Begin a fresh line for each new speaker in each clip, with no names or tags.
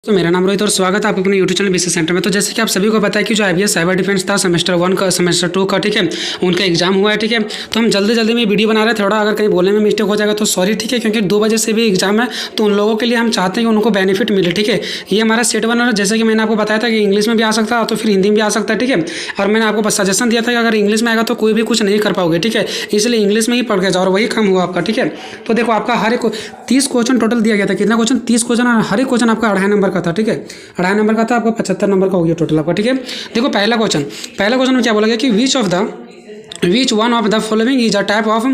तो मेरा नाम रोहित और स्वागत है आपके अपने यूट्यूब चैनल बिजनेस सेंटर में। तो जैसे कि आप सभी को पता है कि जो आईबीएस साइबर डिफेंस था सेमेस्टर 1 का सेमेस्टर 2 का, ठीक है, उनका एग्जाम हुआ है, ठीक है। तो हम जल्दी में वीडियो बना रहे हैं, थोड़ा अगर कहीं बोलने में मिस्टेक हो जाएगा तो सॉरी, ठीक है, क्योंकि 2 बजे से भी एग्जाम है तो उन लोगों के लिए हम चाहते हैं कि उनको बेनिफिट मिले, ठीक है। ये हमारा सेट 1 है, जैसे कि मैंने आपको बताया था कि इंग्लिश में भी आ सकता है तो फिर हिंदी में भी आ सकता है, ठीक है। और मैंने आपको बस सजेशन दिया था कि अगर इंग्लिश में आएगा तो कोई भी कुछ नहीं कर पाओगे, ठीक है, इसलिए इंग्लिश में ही पढ़ के जाओ और वही काम हुआ आपका, ठीक है। तो देखो आपका हर एक 30 क्वेश्चन टोटल दिया गया था। कितना क्वेश्चन? 30 क्वेश्चन, और हर एक क्वेश्चन आपका 2.5 नंबर का था, ठीक है। 2.5 नंबर का था, आपका 75 नंबर का हो गया टोटल आपका, ठीक है। देखो पहला क्वेश्चन में क्या बोला गया कि which one of the following is a type of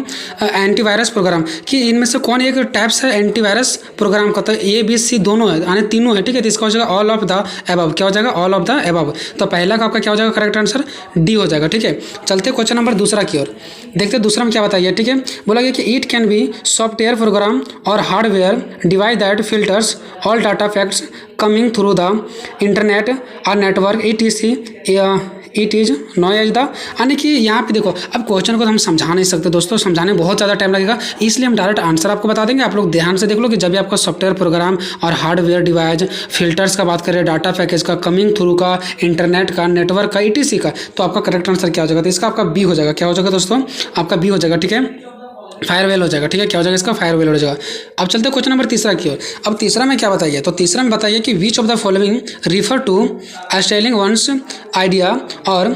antivirus program, कि इनमें से कौन एक टाइप्स है एंटीवायरस प्रोग्राम का। तो ए बी सी दोनों है, यानी तीनों है, ठीक है। तो इसका हो जाएगा ऑल ऑफ द एबव। क्या हो जाएगा? All of the above. तो पहला का आपका क्या हो जाएगा? करेक्ट आंसर डी हो जाएगा, ठीक है। चलते क्वेश्चन नंबर दूसरा की ओर, देखते दूसरा में क्या बताइए, ठीक है। बोला गया कि it can be software program और hardware device that filters all data facts coming through the internet और network it is known as the, यानी कि यहाँ पे देखो अब क्वेश्चन को हम समझा नहीं सकते दोस्तों, समझाने में बहुत ज़्यादा टाइम लगेगा, इसलिए हम डायरेक्ट आंसर आपको बता देंगे। आप लोग ध्यान से देख लो कि जब भी आपका सॉफ्टवेयर प्रोग्राम और हार्डवेयर डिवाइस फिल्टर्स का बात करें, डाटा पैकेज का, कमिंग थ्रू का, इंटरनेट का, नेटवर्क का, ईटीसी का, तो आपका करेक्ट आंसर क्या हो जाएगा? तो इसका आपका बी हो जाएगा। क्या हो जाएगा दोस्तों? आपका बी हो जाएगा, ठीक है। फायरवेल हो जाएगा, ठीक है। क्या हो जाएगा? इसका फायरवेल हो जाएगा। अब चलते क्वेश्चन नंबर तीसरा की ओर। अब तीसरा में क्या बताइए? तो तीसरा में बताइए कि which of the following refer to styling one's idea और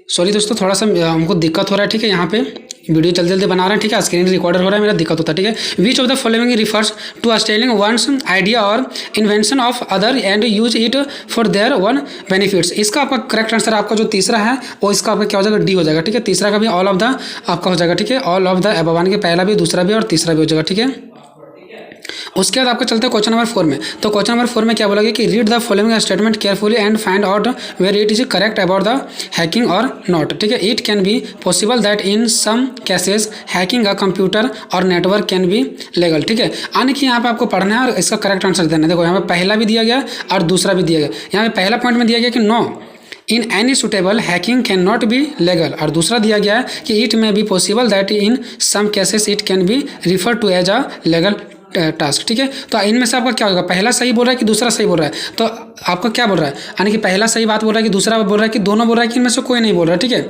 सॉरी दोस्तों, थोड़ा सा हमको दिक्कत हो रहा है, ठीक है। यहाँ पे वीडियो जल्दी बना रहे हैं, ठीक है, स्क्रीन रिकॉर्डर हो रहा है, मेरा दिक्कत होता है, ठीक है। Which of the following refers to styling one's idea और invention of other and use it for their own benefits. इसका आपका करेक्ट आंसर आपका जो तीसरा है वो इसका आपका क्या हो जाएगा? डी हो जाएगा, ठीक है। तीसरा का भी ऑल ऑफ द आपका हो जाएगा, ठीक है। ऑल ऑफ द अबव, यानी कि पहला भी, दूसरा भी और तीसरा भी हो जाएगा, ठीक है। उसके बाद आपको चलते हैं क्वेश्चन नंबर 4 में। तो क्वेश्चन नंबर 4 में क्या बोला गया कि read the following statement carefully and find out where it is correct about the hacking और नॉट, ठीक है। It can be possible that in some cases hacking a computer और नेटवर्क कैन बी लीगल, ठीक है। यानी कि यहाँ पे आपको पढ़ना है और इसका करेक्ट आंसर देना है। देखो यहाँ पे पहला भी दिया गया और दूसरा भी दिया गया। यहाँ पे पहला पॉइंट में दिया गया कि no in any suitable hacking can not be legal, और दूसरा दिया गया है कि it may be possible that in some cases it can be refer to as a legal task, ठीक है। तो इनमें से आपका क्या होगा? पहला सही बोल रहा है कि दूसरा सही बोल रहा है? तो आपका क्या बोल रहा है, यानी कि पहला सही बात बोल रहा है कि दूसरा बोल रहा है कि दोनों बोल रहा है कि इनमें से कोई नहीं बोल रहा है, ठीक है।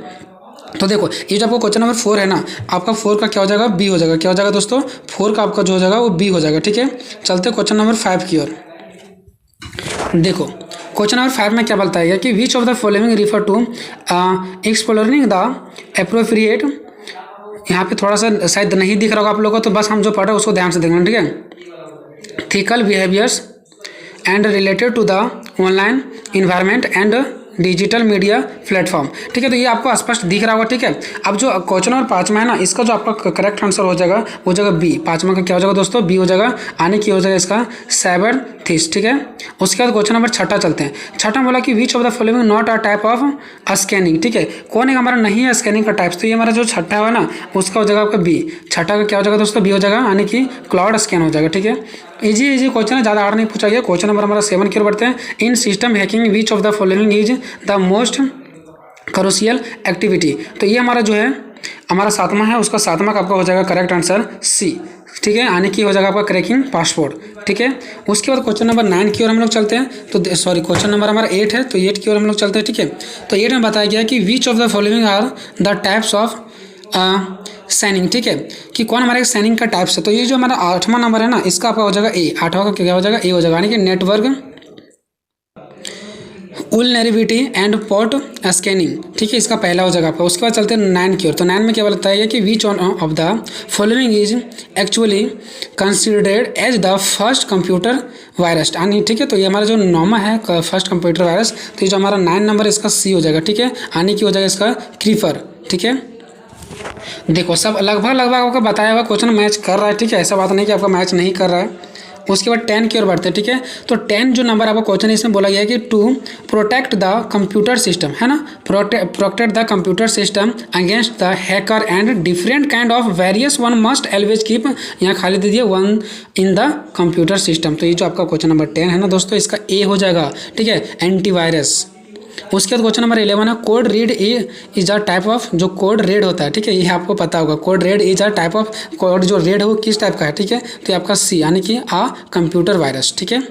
तो देखो ये जो आपको क्वेश्चन नंबर 4 है ना, आपका 4 का क्या हो जाएगा? बी हो जाएगा। क्या हो जाएगा दोस्तों? 4 का आपका जो हो जाएगा वो बी हो जाएगा, ठीक है। चलते क्वेश्चन नंबर 5 की ओर। देखो क्वेश्चन नंबर 5 में क्या बोलता है कि which of the following refer to exploring the appropriate, यहाँ पे थोड़ा सा शायद नहीं दिख रहा होगा आप लोगों को, तो बस हम जो पढ़ रहे हैं उसको ध्यान से देखना, ठीक है। Ethical behaviours and related to the online environment and digital media platform, ठीक है। तो ये आपको स्पष्ट दिख रहा होगा, ठीक है। अब जो क्वेश्चन नंबर 5 में है ना, इसका जो आपका करेक्ट आंसर हो जाएगा वो जाएगा बी। 5वां का क्या हो जाएगा दोस्तों? बी हो जाएगा, आने की हो जाएगा इसका साइबर थीस, ठीक है। उसके बाद क्वेश्चन नंबर 6 चलते हैं। 6 बोला कि which of the following not a type of scanning, ठीक है। कौन एक हमारा नहीं है स्कैनिंग का टाइप्स? तो ये हमारा जो 6 है ना उसका हो जाएगा आपका बी। 6 का क्या हो जाएगा दोस्तों? बी हो जाएगा, यानी कि क्लाउड स्कैन हो जाएगा, ठीक है। इजी क्वेश्चन है, ज़्यादा हार्ड नहीं पूछा गया। क्वेश्चन नंबर हमारा 7 की ओर बढ़ते हैं। In system hacking which of the following is the most crucial activity. तो ये हमारा जो है हमारा 7वां है, उसका 7वां का आपका हो जाएगा करेक्ट आंसर सी, ठीक है। यानी कि हो जाएगा आपका क्रैकिंग पासवर्ड, ठीक है। उसके बाद क्वेश्चन नंबर 9 की ओर हम लोग चलते हैं। तो सॉरी, क्वेश्चन नंबर हमारा 8 है, तो 8 की ओर हम लोग चलते हैं, ठीक है। तो 8 में बताया गया कि which of the following are the types of signing, ठीक है, कि कौन हमारे साइनिंग का टाइप्स है। तो ये जो हमारा 8वां नंबर है ना, इसका आपका हो जाएगा ए। 8वां का क्या हो जाएगा? ए हो जाएगा, यानी कि network vulnerability and port scanning, ठीक है, इसका पहला हो जाएगा आपका। उसके बाद चलते हैं 9 की ओर। तो 9 में क्या बताया कि which one of the following is actually considered as the first computer virus, यानी ठीक है। तो ये हमारा जो 9वां है फर्स्ट कंप्यूटर वायरस, तो ये जो हमारा 9 नंबर इसका सी हो जाएगा, ठीक है। यानी कि हो जाएगा इसका क्रीपर, ठीक है। देखो सब लगभग आपका बताया हुआ क्वेश्चन मैच कर रहा है, ठीक है। ऐसा बात नहीं कि आपका मैच नहीं कर रहा है। उसके बाद 10 की ओर बढ़ते हैं, ठीक है। तो 10 जो नंबर आपका क्वेश्चन है इसमें बोला गया है कि to protect the computer system, है ना, protect the computer system against the hacker and different kind of various one must always keep, यहाँ खाली दे दिए one in the computer system. तो ये जो आपका क्वेश्चन नंबर 10 है ना दोस्तों, इसका ए हो जाएगा, ठीक है, एंटीवायरस। उसके बाद क्वेश्चन नंबर 11 है code read is a type of, जो कोड रेड होता है, ठीक है, ये आपको पता होगा, code red is a type of, code जो रेड है वो किस टाइप का है, ठीक है, तो ये आपका सी यानी कि आ कंप्यूटर वायरस, ठीक है।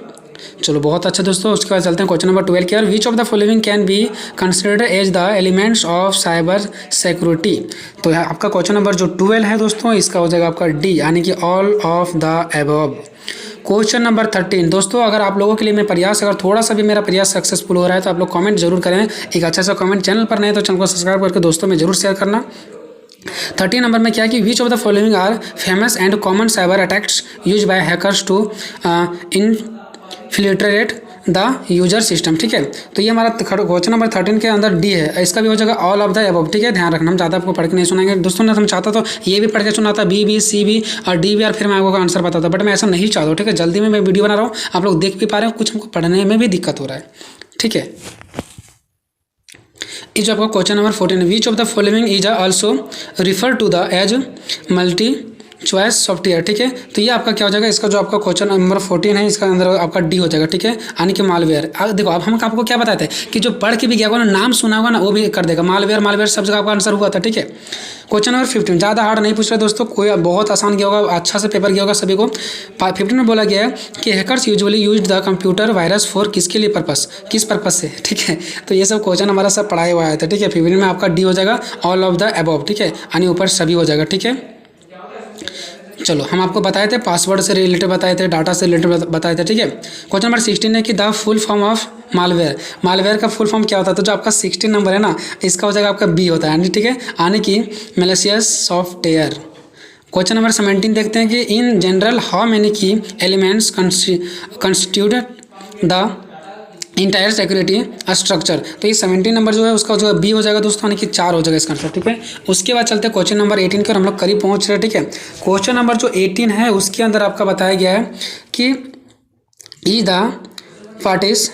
चलो बहुत अच्छा दोस्तों, उसके बाद चलते हैं क्वेश्चन नंबर 12 के। Which of the following can be considered as the elements of cyber security. तो आपका क्वेश्चन नंबर जो 12 है दोस्तों, इसका हो जाएगा आपका डी यानी कि all of the above. Question number 13 दोस्तों, अगर आप लोगों के लिए मैं प्रयास, अगर थोड़ा सा भी मेरा प्रयास सक्सेसफुल हो रहा है तो आप लोग कमेंट जरूर करें, एक अच्छा सा कमेंट। चैनल पर नहीं तो चैनल को सब्सक्राइब करके दोस्तों में जरूर शेयर करना। 13 नंबर में क्या है कि which of the following are famous and common cyber attacks use by hackers to infiltrate the user system, ठीक है। तो ये हमारा क्वेश्चन नंबर 13 के अंदर डी है, इसका भी हो जाएगा ऑल ऑफ द अबव, ठीक है, ध्यान रखना। हम ज़्यादा आपको पढ़ के नहीं सुनाएंगे दोस्तों, ने हम चाहता तो ये भी पढ़ के सुनाता, बी सी भी और डी भी, और फिर मैं आपको आंसर बताता, बट मैं ऐसा नहीं चाहता हूँ, ठीक है। जल्दी में मैं वीडियो बना रहा हूँ, आप लोग देख भी पा रहे हो, कुछ हमको पढ़ने में भी दिक्कत हो रहा है, ठीक है। ये जो आपका question number 14 which of the following is also refer to the as multi choice software, ठीक है। तो ये आपका क्या हो जाएगा, इसका जो आपका क्वेश्चन नंबर 14 है, इसका अंदर आपका डी हो जाएगा, ठीक है, यानी कि मालवेयर। देखो अब हम आपको क्या बताते हैं कि जो पढ़ के भी गया होगा ना, नाम सुना होगा ना, वो भी कर देगा, मालवेयर मालवेयर सब जगह आपका आंसर हुआ था, ठीक है। क्वेश्चन नंबर 15 ज़्यादा हार्ड नहीं पूछ रहे दोस्तों, कोई बहुत आसान गया होगा, अच्छा से पेपर गया होगा सभी को। 15 में बोला गया है कि hackers usually use the computer virus for किसके लिए पर्पस, किस पर्पस से, ठीक है। तो ये सब क्वेश्चन हमारा सब पढ़ाया हुआ है, ठीक है। 15 में आपका डी हो जाएगा ऑल ऑफ द अबव, ठीक है, यानी ऊपर सभी हो जाएगा, ठीक है। चलो हम आपको बताए थे, पासवर्ड से रिलेटेड बताए थे, डाटा से रिलेटेड बताए थे, ठीक है। क्वेश्चन नंबर 16 है कि the full form of malware, malware का फुल फॉर्म क्या होता है, तो जो आपका 16 नंबर है ना, इसका हो जाएगा आपका बी होता है, ठीक है, यानी कि मैलिशियस सॉफ्टवेयर। क्वेश्चन नंबर 17 देखते हैं कि इन जनरल हाउ मेनी की elements constitute the entire security structure. तो ये 17 नंबर जो है उसका जो बी हो जाएगा दोस्तों, यानी कि 4 हो जाएगा इसका आंसर, ठीक है। उसके बाद चलते हैं क्वेश्चन नंबर 18 के, और हम लोग करीब पहुंच रहे हैं, ठीक है। क्वेश्चन नंबर जो 18 है उसके अंदर आपका बताया गया है कि ई द पार्टिस,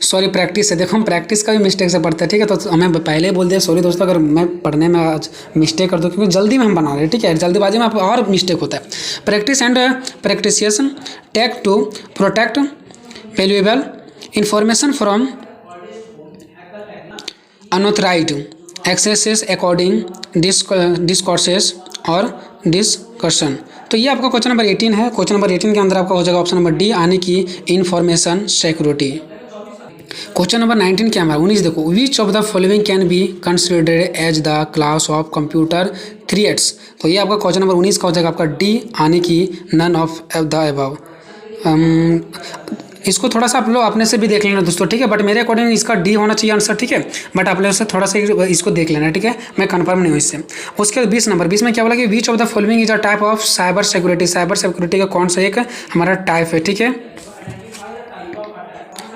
सॉरी प्रैक्टिस है, देखो हम प्रैक्टिस का भी मिस्टेक से पढ़ते हैं, ठीक है। तो हमें पहले ही बोल दिया, सॉरी दोस्तों अगर मैं पढ़ने में आज मिस्टेक कर दूँ, क्योंकि जल्दी में हम बना रहे हैं, ठीक है, जल्दीबाजी में आप और मिस्टेक होता है। Practice and practitioner take to protect valuable information from unauthorized accesses according discourses और डिस्कशन। तो ये आपका क्वेश्चन नंबर 18 है। क्वेश्चन नंबर 18 के अंदर आपका हो जाएगा ऑप्शन नंबर डी, यानी कि इंफॉर्मेशन सिक्योरिटी। क्वेश्चन नंबर 19 क्या हमारा 19 देखो, which of the following can be considered as the class of computer threads. तो ये आपका क्वेश्चन नंबर 19 का हो जाएगा आपका डी, यानी कि नन ऑफ द अबव। इसको थोड़ा सा आप लोग अपने से भी देख लेना दोस्तों, ठीक है, बट मेरे अकॉर्डिंग इसका डी होना चाहिए आंसर, ठीक है, बट आप लोग से थोड़ा सा इसको देख लेना, ठीक है, मैं कंफर्म नहीं हूँ इससे। उसके बाद 20 नंबर 20 में क्या बोला कि which of the following is a type of cyber security, cyber security का कौन सा एक हमारा टाइप है, ठीक है।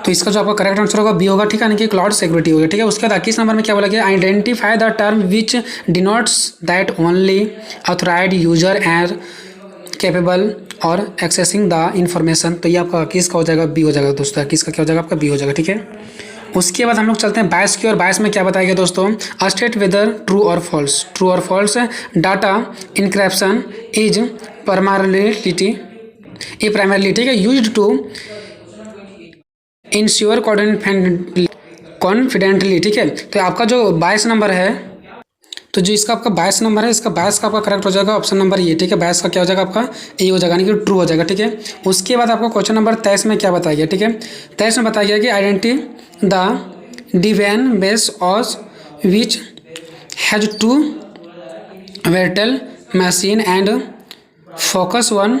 तो इसका जो आपका करेक्ट आंसर होगा बी होगा, ठीक है, यानी कि क्लाउड सिक्योरिटी होगा, ठीक है। उसके बाद 21 नंबर में क्या बोला गया, identify the term which denotes that only authorised user and capable और एक्सेसिंग द इंफॉर्मेशन। तो ये आपका किसका हो जाएगा, बी हो जाएगा दोस्तों, किसका क्या हो जाएगा, आपका बी हो जाएगा, ठीक है। उसके बाद हम लोग चलते हैं 22 की, और 22 में क्या बताया गया दोस्तों, स्टेट वेदर ट्रू और फॉल्स, ट्रू और false data encryption is primarily ठीक है, यूज्ड टू इंश्योर कॉन्फिडेंटली, ठीक है। तो आपका जो 22 नंबर है, तो जो इसका आपका 22 नंबर है, इसका 22 का आपका करेक्ट हो जाएगा ऑप्शन नंबर ये, ठीक है। 22 का क्या हो जाएगा आपका ए हो जाएगा, यानी कि ट्रू हो जाएगा, ठीक है। उसके बाद आपको क्वेश्चन नंबर 23 में क्या बताया गया, ठीक है। 23 में बताया गया कि identify the device based OS which has two virtual machine and focus on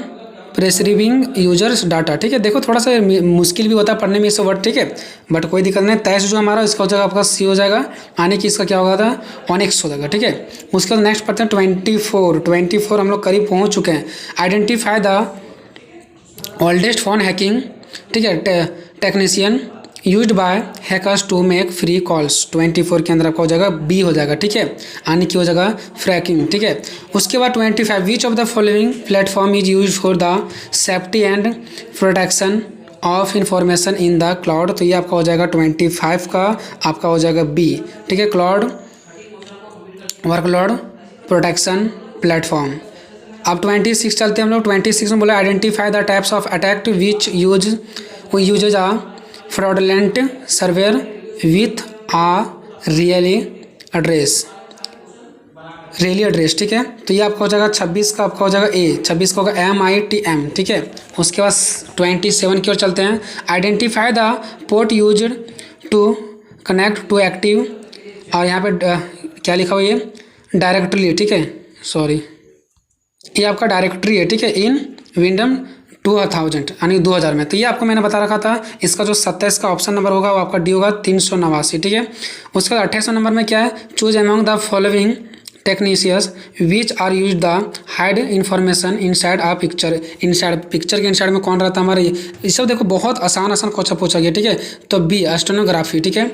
preserving users data, ठीक है। देखो थोड़ा सा मुश्किल भी होता है पढ़ने में ये वर्ड, ठीक है, बट कोई दिक्कत नहीं। 23 जो हमारा इसका हो जाएगा आपका सी हो जाएगा, यानी कि इसका क्या होगा था ऑनिक्स हो जाएगा, ठीक है। उसके बाद नेक्स्ट पढ़ते हैं 24 हम लोग करीब पहुंच चुके हैं। Identify the oldest phone hacking, ठीक है, technician used by hackers to make free calls. 24 के अंदर आपका हो जाएगा बी हो जाएगा, ठीक है, यानी कि हो जाएगा फ्रैकिंग, ठीक है। उसके बाद 25 विच of the following platform is use for the safety and protection of information in the cloud. तो ये आपका हो जाएगा 25 का आपका हो जाएगा बी, ठीक है, क्लाउड वर्कलोड प्रोटेक्शन प्लेटफॉर्म। अब 26 चलते हैं हम लोग। 26 में बोला identify the types of attack which uses a fraudulent surveyor with a really address, ठीक है। तो ये आपका हो जाएगा 26 का, आपका हो जाएगा ए, 26 का होगा MITM, ठीक है। उसके बाद 27 की ओर चलते हैं। Identify the port used to connect to active, और यहाँ पे क्या लिखा हुआ है, डायरेक्टरी, ठीक है, सॉरी ये आपका डायरेक्टरी है, ठीक है, इन विंडम 2000 यानी 2000 में। तो ये आपको मैंने बता रखा था। इसका जो 27 का ऑप्शन नंबर होगा वो आपका डी होगा 389, ठीक है। उसके बाद 28 नंबर में क्या है, choose among the following techniques which are use the hide information inside a picture, inside picture के इनसाइड में कौन रहता है हमारे, ये सब देखो बहुत आसान क्वेश्चन पूछा गया, ठीक है। तो बी एस्टेनोग्राफी, ठीक है।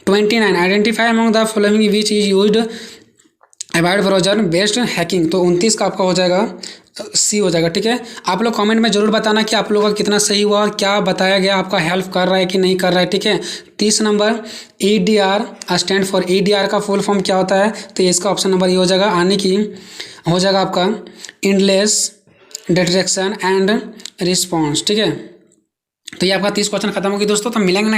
29 identify among the following which is used avoid browser based hacking, तो 29 का आपका हो जाएगा सी हो जाएगा, ठीक है। आप लोग कमेंट में जरूर बताना कि आप लोगों का कितना सही हुआ और क्या बताया गया आपका हेल्प कर रहा है कि नहीं कर रहा है, ठीक है। 30 number EDR stand for, EDR का फुल फॉर्म क्या होता है, तो इसका ऑप्शन नंबर ये हो जाएगा, आने की हो जाएगा आपका एंडलेस डिटेक्शन एंड रिस्पॉन्स, ठीक है। तो ये आपका 30 क्वेश्चन खत्म होगी दोस्तों। तो मिलेंगे नेक्स्ट